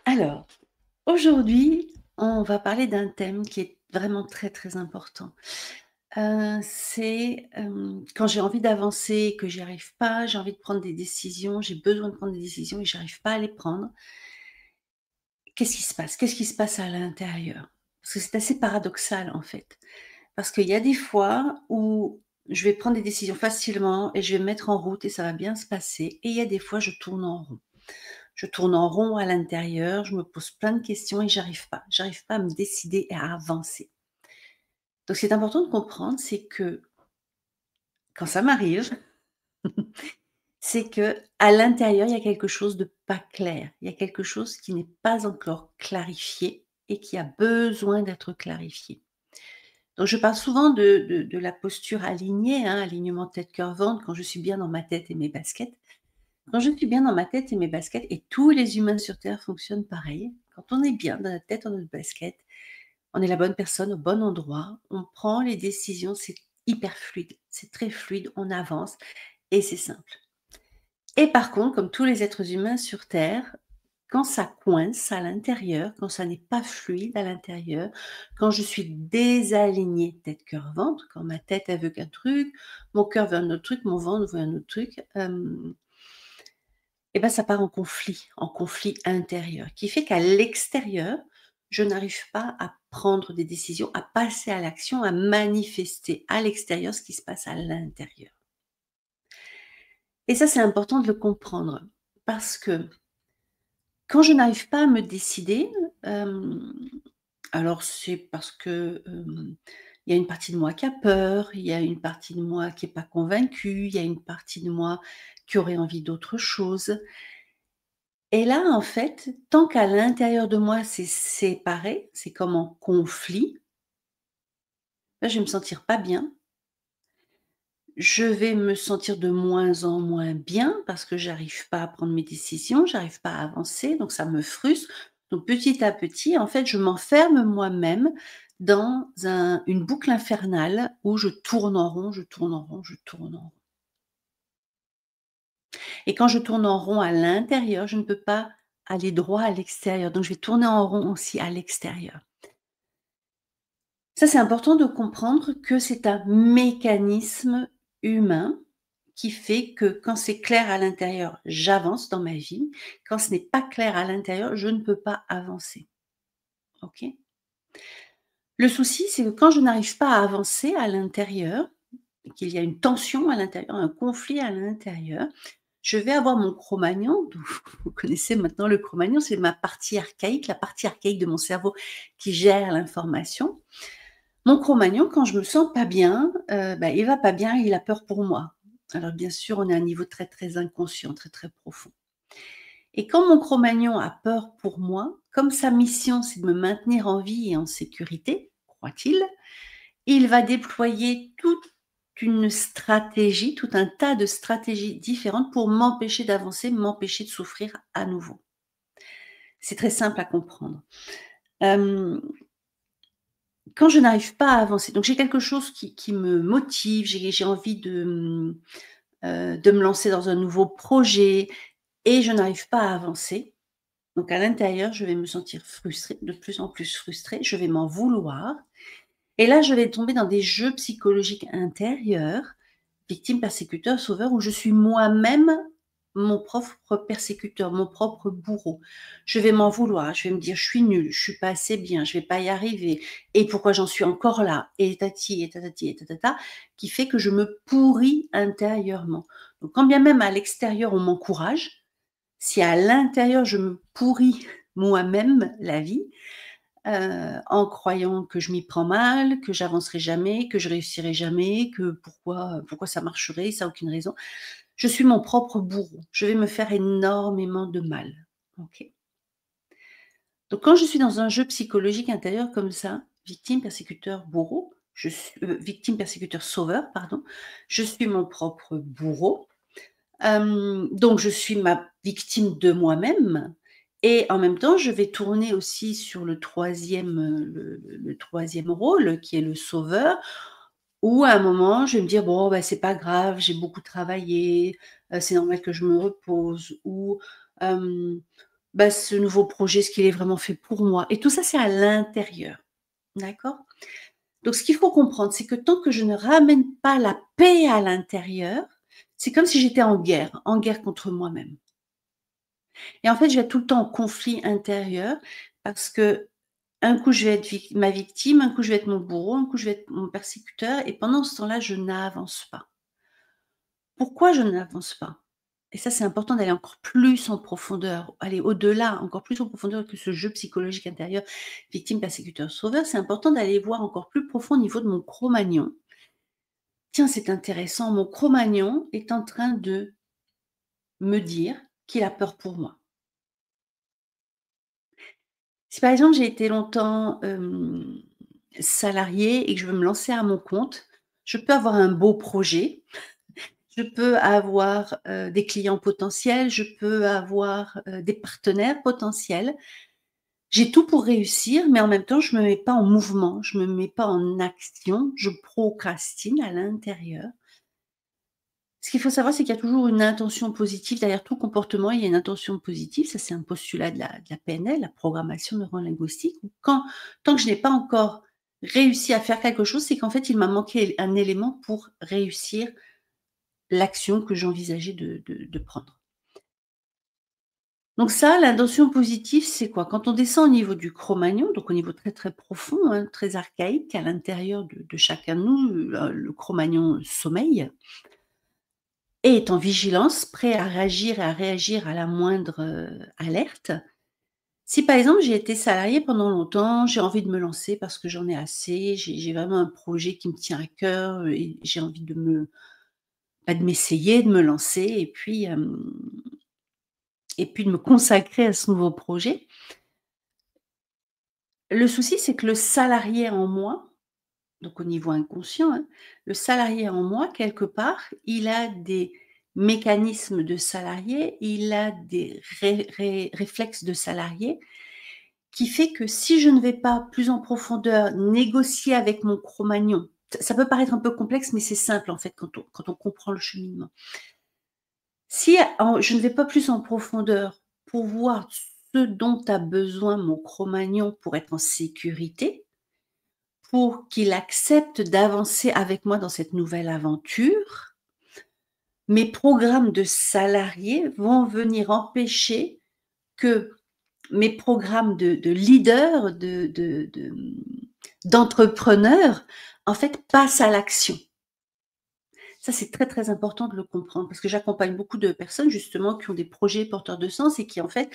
Alors, aujourd'hui, on va parler d'un thème qui est vraiment très, très important. C'est, quand j'ai envie d'avancer et que j'y arrive pas, j'ai envie de prendre des décisions, j'ai besoin de prendre des décisions et j'arrive pas à les prendre. Qu'est-ce qui se passe? Qu'est-ce qui se passe à l'intérieur? Parce que c'est assez paradoxal, en fait. Parce qu'il y a des fois où je vais prendre des décisions facilement et je vais me mettre en route et ça va bien se passer et il y a des fois, je tourne en rond. Je tourne en rond à l'intérieur, je me pose plein de questions et j'arrive pas. J'arrive pas à me décider et à avancer. Donc ce qui est important de comprendre, c'est que quand ça m'arrive, c'est que à l'intérieur, il y a quelque chose de pas clair. Il y a quelque chose qui n'est pas encore clarifié et qui a besoin d'être clarifié. Donc je parle souvent de la posture alignée, hein, alignement tête, cœur, ventre, quand je suis bien dans ma tête et mes baskets. Quand je suis bien dans ma tête et mes baskets, et tous les humains sur terre fonctionnent pareil, quand on est bien dans notre tête, dans notre basket, on est la bonne personne au bon endroit, on prend les décisions, c'est hyper fluide, c'est très fluide, on avance et c'est simple. Et par contre, comme tous les êtres humains sur terre, quand ça coince à l'intérieur, quand ça n'est pas fluide à l'intérieur, quand je suis désalignée tête, cœur, ventre, quand ma tête elle veut qu'un truc, mon cœur veut un autre truc, mon ventre veut un autre truc, et ben, ça part en conflit intérieur, qui fait qu'à l'extérieur, je n'arrive pas à prendre des décisions, à passer à l'action, à manifester à l'extérieur ce qui se passe à l'intérieur. Et ça, c'est important de le comprendre parce que quand je n'arrive pas à me décider, hem, alors c'est parce que, il y a une partie de moi qui a peur, il y a une partie de moi qui est pas convaincue, il y a une partie de moi qui aurait envie d'autre chose. Et là, en fait, tant qu'à l'intérieur de moi, c'est séparé, c'est comme en conflit, là, je vais me sentir pas bien. Je vais me sentir de moins en moins bien parce que j'arrive pas à prendre mes décisions, j'arrive pas à avancer, donc ça me frustre. Donc petit à petit, en fait, je m'enferme moi-même dans une boucle infernale où je tourne en rond, je tourne en rond, je tourne en rond. Et quand je tourne en rond à l'intérieur, je ne peux pas aller droit à l'extérieur, donc je vais tourner en rond aussi à l'extérieur. Ça, c'est important de comprendre que c'est un mécanisme humain qui fait que quand c'est clair à l'intérieur, j'avance dans ma vie. Quand ce n'est pas clair à l'intérieur, je ne peux pas avancer. OK? Le souci, c'est que quand je n'arrive pas à avancer à l'intérieur, qu'il y a une tension à l'intérieur, un conflit à l'intérieur, je vais avoir mon Cro-Magnon, donc vous connaissez maintenant le Cro-Magnon, c'est ma partie archaïque, la partie archaïque de mon cerveau qui gère l'information. Mon Cro-Magnon, quand je me sens pas bien, bah, il va pas bien, il a peur pour moi. Alors bien sûr, on est à un niveau très, très inconscient, très, très profond. Et quand mon Cro-Magnon a peur pour moi, comme sa mission, c'est de me maintenir en vie et en sécurité, croit-il, il va déployer toute une stratégie, tout un tas de stratégies différentes pour m'empêcher d'avancer, m'empêcher de souffrir à nouveau. C'est très simple à comprendre. Hem Quand je n'arrive pas à avancer, donc j'ai quelque chose qui me motive, j'ai envie de me lancer dans un nouveau projet et je n'arrive pas à avancer. Donc à l'intérieur, je vais me sentir frustrée, de plus en plus frustrée, je vais m'en vouloir et là, je vais tomber dans des jeux psychologiques intérieurs, victime, persécuteur, sauveur, où je suis moi-même mon propre persécuteur, mon propre bourreau. Je vais m'en vouloir, je vais me dire: «Je suis nulle, je suis pas assez bien, je vais pas y arriver et pourquoi j'en suis encore là?» et tati et tatati et tatata, qui fait que je me pourris intérieurement. Donc quand bien même à l'extérieur on m'encourage, si à l'intérieur je me pourris moi-même la vie, en croyant que je m'y prends mal, que j'avancerai jamais, que je réussirai jamais, que pourquoi ça marcherait, ça a aucune raison. Je suis mon propre bourreau. Je vais me faire énormément de mal. OK? Donc quand je suis dans un jeu psychologique intérieur comme ça, victime, persécuteur, bourreau, victime, persécuteur, sauveur, pardon, je suis mon propre bourreau. Donc je suis ma victime de moi-même et en même temps, je vais tourner aussi sur le troisième, le 3e rôle qui est le sauveur, où à un moment, je vais me dire: «Bon, bah, c'est pas grave, j'ai beaucoup travaillé, c'est normal que je me repose» ou bah, ce nouveau projet, est-ce qu'il est vraiment fait pour moi? Et tout ça, c'est à l'intérieur, d'accord? Donc ce qu'il faut comprendre, c'est que tant que je ne ramène pas la paix à l'intérieur, c'est comme si j'étais en guerre contre moi-même. Et en fait, je vais être tout le temps en conflit intérieur parce que un coup, je vais être ma victime, un coup, je vais être mon bourreau, un coup, je vais être mon persécuteur et pendant ce temps-là, je n'avance pas. Pourquoi je n'avance pas? Et ça, c'est important d'aller encore plus en profondeur, aller au-delà, encore plus en profondeur que ce jeu psychologique intérieur, victime, persécuteur, sauveur. C'est important d'aller voir encore plus profond au niveau de mon Cro-Magnon. Tiens, c'est intéressant, mon Cro-Magnon est en train de me dire qu'il a peur pour moi. Si par exemple, j'ai été longtemps, salariée et que je veux me lancer à mon compte, je peux avoir un beau projet, je peux avoir, des clients potentiels, je peux avoir, des partenaires potentiels. J'ai tout pour réussir, mais en même temps, je me mets pas en mouvement, je me mets pas en action, je procrastine à l'intérieur. Ce qu'il faut savoir, c'est qu'il y a toujours une intention positive derrière tout comportement, il y a une intention positive, ça c'est un postulat de la PNL, la programmation neurolinguistique. Quand tant que je n'ai pas encore réussi à faire quelque chose, c'est qu'en fait, il m'a manqué un élément pour réussir l'action que j'envisageais de prendre. Donc ça, l'intention positive, c'est quoi? Quand on descend au niveau du Cro-Magnon, donc au niveau très, très profond, hein, très archaïque, à l'intérieur de chacun de nous, le Cro-Magnon sommeille et est en vigilance, prêt à réagir et à réagir à la moindre, alerte. Si par exemple, j'ai été salariée pendant longtemps, j'ai envie de me lancer parce que j'en ai assez, j'ai vraiment un projet qui me tient à cœur, et j'ai envie de m'essayer, de me lancer et puis de me consacrer à ce nouveau projet. Le souci, c'est que le salarié en moi, donc au niveau inconscient, hein, le salarié en moi, quelque part, il a des mécanismes de salarié, il a des réflexes de salarié, qui fait que si je ne vais pas plus en profondeur négocier avec mon Cro-Magnon, ça peut paraître un peu complexe, mais c'est simple en fait quand on comprend le cheminement. Si je ne vais pas plus en profondeur pour voir ce dont a besoin mon Cro-Magnon pour être en sécurité, pour qu'il accepte d'avancer avec moi dans cette nouvelle aventure, mes programmes de salariés vont venir empêcher que mes programmes de leader, d'entrepreneur, en fait, passent à l'action. Ça, c'est très, très important de le comprendre parce que j'accompagne beaucoup de personnes justement qui ont des projets porteurs de sens et qui, en fait,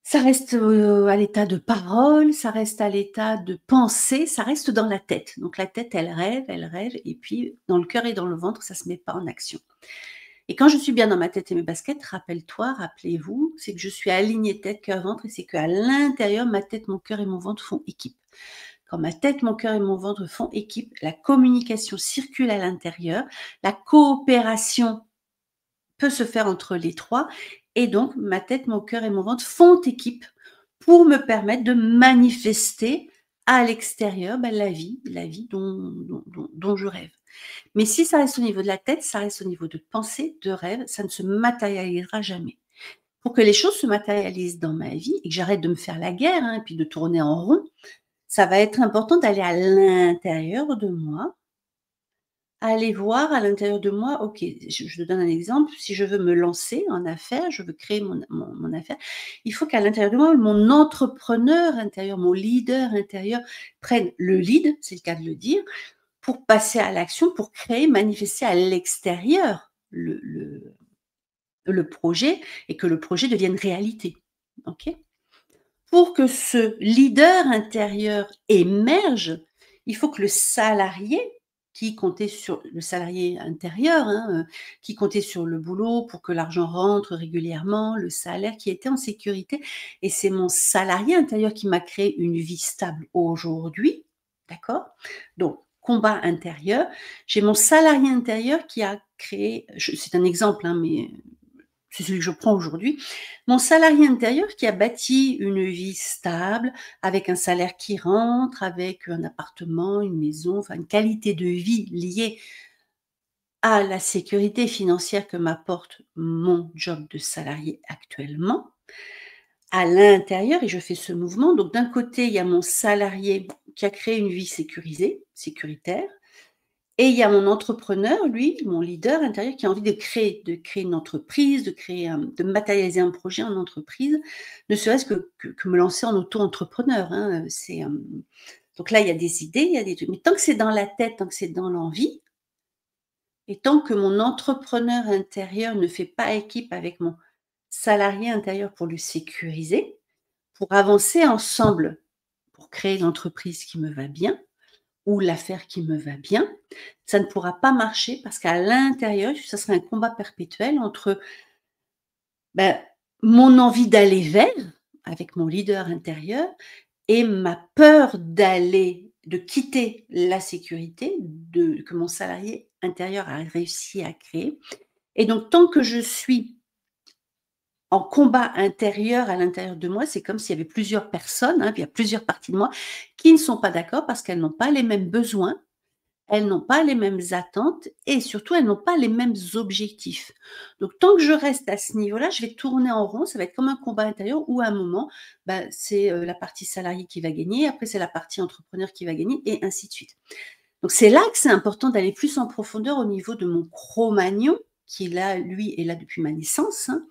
ça reste, à l'état de parole, ça reste à l'état de pensée, ça reste dans la tête. Donc la tête, elle rêve et puis dans le cœur et dans le ventre, ça se met pas en action. Et quand je suis bien dans ma tête et mes baskets, rappelle-toi, rappelez-vous, c'est que je suis alignée tête, cœur, ventre et c'est qu'à l'intérieur, ma tête, mon cœur et mon ventre font équipe. Quand ma tête, mon cœur et mon ventre font équipe, la communication circule à l'intérieur, la coopération peut se faire entre les 3 et donc ma tête, mon cœur et mon ventre font équipe pour me permettre de manifester à l'extérieur, la vie dont je rêve. Mais si ça reste au niveau de la tête, ça reste au niveau de pensée, de rêve, ça ne se matérialisera jamais. Pour que les choses se matérialisent dans ma vie et que j'arrête de me faire la guerre, hein, et puis de tourner en rond, ça va être important d'aller à l'intérieur de moi, aller voir à l'intérieur de moi, OK, je te donne un exemple, si je veux me lancer en affaires, je veux créer mon affaire, il faut qu'à l'intérieur de moi, mon entrepreneur intérieur, mon leader intérieur prenne le lead, c'est le cas de le dire, pour passer à l'action, pour créer, manifester à l'extérieur le projet et que le projet devienne réalité. OK? Pour que ce leader intérieur émerge, il faut que le salarié qui comptait sur le salarié intérieur, hein, qui comptait sur le boulot pour que l'argent rentre régulièrement, le salaire, qui était en sécurité et c'est mon salarié intérieur qui m'a créé une vie stable aujourd'hui, d'accord? Donc combat intérieur, j'ai mon salarié intérieur qui a créé c'est un exemple, hein, mais c'est celui que je prends aujourd'hui. Mon salarié intérieur qui a bâti une vie stable, avec un salaire qui rentre, avec un appartement, une maison, enfin une qualité de vie liée à la sécurité financière que m'apporte mon job de salarié actuellement. à l'intérieur et je fais ce mouvement. Donc d'un côté, il y a mon salarié qui a créé une vie sécurisée, sécuritaire et il y a mon entrepreneur, lui, mon leader intérieur qui a envie de créer une entreprise, de matérialiser un projet en entreprise, ne serait-ce que me lancer en auto-entrepreneur, hein, donc là, il y a des idées, il y a des trucs mais tant que c'est dans la tête, tant que c'est dans l'envie et tant que mon entrepreneur intérieur ne fait pas équipe avec mon salarié intérieur pour le sécuriser, pour avancer ensemble, pour créer l'entreprise qui me va bien ou l'affaire qui me va bien, ça ne pourra pas marcher parce qu'à l'intérieur, ça sera un combat perpétuel entre, bah, mon envie d'aller vers, avec mon leader intérieur et ma peur de quitter la sécurité que mon salarié intérieur a réussi à créer et donc tant que je suis en combat intérieur à l'intérieur de moi, c'est comme s'il y avait plusieurs personnes, hein, il y a plusieurs parties de moi qui ne sont pas d'accord parce qu'elles n'ont pas les mêmes besoins, elles n'ont pas les mêmes attentes et surtout elles n'ont pas les mêmes objectifs. Donc tant que je reste à ce niveau-là, je vais tourner en rond, ça va être comme un combat intérieur où à un moment, bah, c'est, la partie salariée qui va gagner, après c'est la partie entrepreneur qui va gagner et ainsi de suite. Donc c'est là que c'est important d'aller plus en profondeur au niveau de mon Cro-Magnon qui là, lui, est là depuis ma naissance, hein.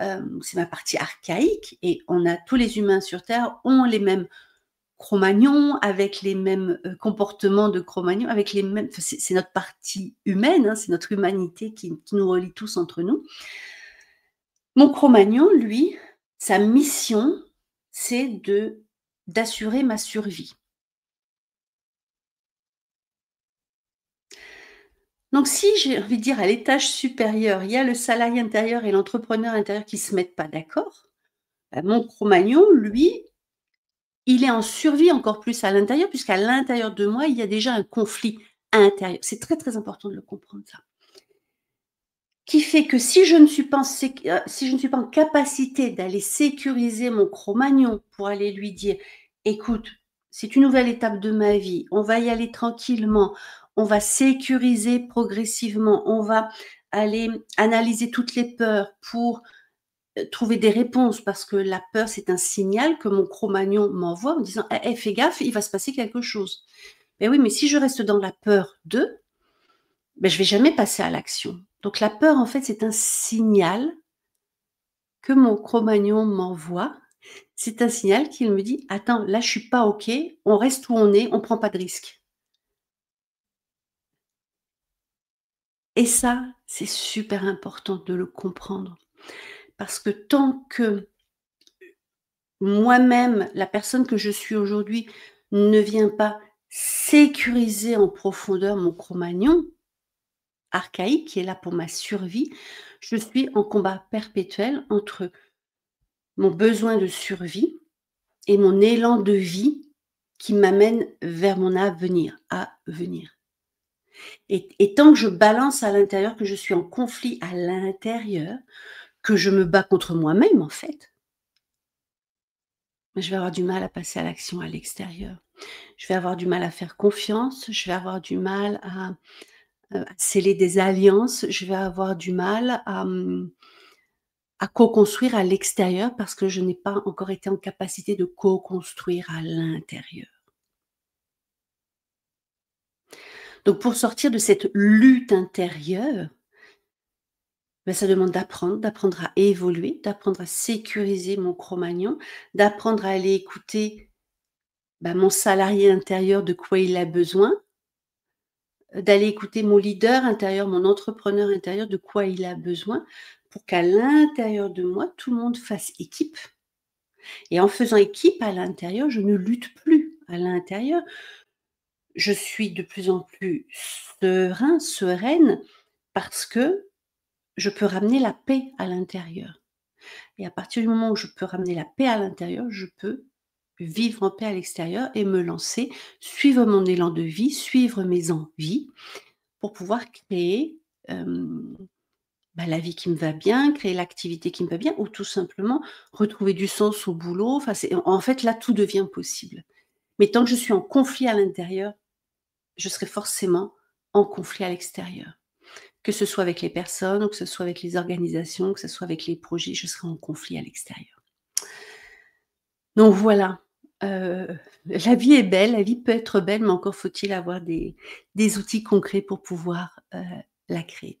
C'est ma partie archaïque et on a tous les humains sur terre ont les mêmes Cro-Magnons, avec les mêmes, comportements de Cro-Magnon, avec les mêmes enfin c'est notre partie humaine, hein, c'est notre humanité qui nous relie tous entre nous. Mon Cro-Magnon, lui, sa mission, c'est d'assurer ma survie. Donc si j'ai envie de dire à l'étage supérieur, il y a le salarié intérieur et l'entrepreneur intérieur qui se mettent pas d'accord, bah, mon Cro-Magnon, lui, il est en survie encore plus à l'intérieur, puisqu'à l'intérieur de moi, il y a déjà un conflit intérieur. C'est très, très important de le comprendre ça. Qui fait que si je ne suis pas si je ne suis pas en capacité d'aller sécuriser mon Cro-Magnon pour aller lui dire: «Écoute, c'est une nouvelle étape de ma vie, on va y aller tranquillement, on va sécuriser progressivement, on va aller analyser toutes les peurs pour, trouver des réponses». Parce que la peur, c'est un signal que mon Cro-Magnon m'envoie en me disant: «Eh, eh, fais gaffe, il va se passer quelque chose». Mais oui, mais si je reste dans la peur de, ben je vais jamais passer à l'action. Donc la peur, en fait, c'est un signal que mon Cro-Magnon m'envoie. C'est un signal qui me dit: «Attends, là, je suis pas OK, on reste où on est, on prend pas de risque» et ça, c'est super important de le comprendre parce que tant que moi-même, la personne que je suis aujourd'hui, ne vient pas sécuriser en profondeur mon Cro-Magnon archaïque qui est là pour ma survie, je suis en combat perpétuel entre mon besoin de survie et mon élan de vie qui m'amène vers mon avenir, à venir. Et tant que je balance à l'intérieur, que je suis en conflit à l'intérieur, que je me bats contre moi-même en fait, je vais avoir du mal à passer à l'action à l'extérieur. Je vais avoir du mal à faire confiance, je vais avoir du mal à sceller des alliances, je vais avoir du mal à co-construire à l'extérieur parce que je n'ai pas encore été en capacité de co-construire à l'intérieur. Donc pour sortir de cette lutte intérieure, bah, ça demande d'apprendre à évoluer, d'apprendre à sécuriser mon Cro-Magnon, d'apprendre à aller écouter, bah, mon salarié intérieur, de quoi il a besoin, d'aller écouter mon leader intérieur, mon entrepreneur intérieur, de quoi il a besoin, pour qu'à l'intérieur de moi, tout le monde fasse équipe et en faisant équipe à l'intérieur, je ne lutte plus à l'intérieur. Je suis de plus en plus sereine parce que je peux ramener la paix à l'intérieur et à partir du moment où je peux ramener la paix à l'intérieur, je peux vivre en paix à l'extérieur et me lancer, suivre mon élan de vie, suivre mes envies pour pouvoir créer, bah, la vie qui me va bien, créer l'activité qui me va bien ou tout simplement retrouver du sens au boulot. Enfin, c'est en fait, là, tout devient possible. Mais tant que je suis en conflit à l'intérieur, je serai forcément en conflit à l'extérieur. Que ce soit avec les personnes ou que ce soit avec les organisations, que ce soit avec les projets, je serai en conflit à l'extérieur. Donc voilà, la vie est belle, la vie peut être belle, mais encore faut-il avoir des outils concrets pour pouvoir, la créer.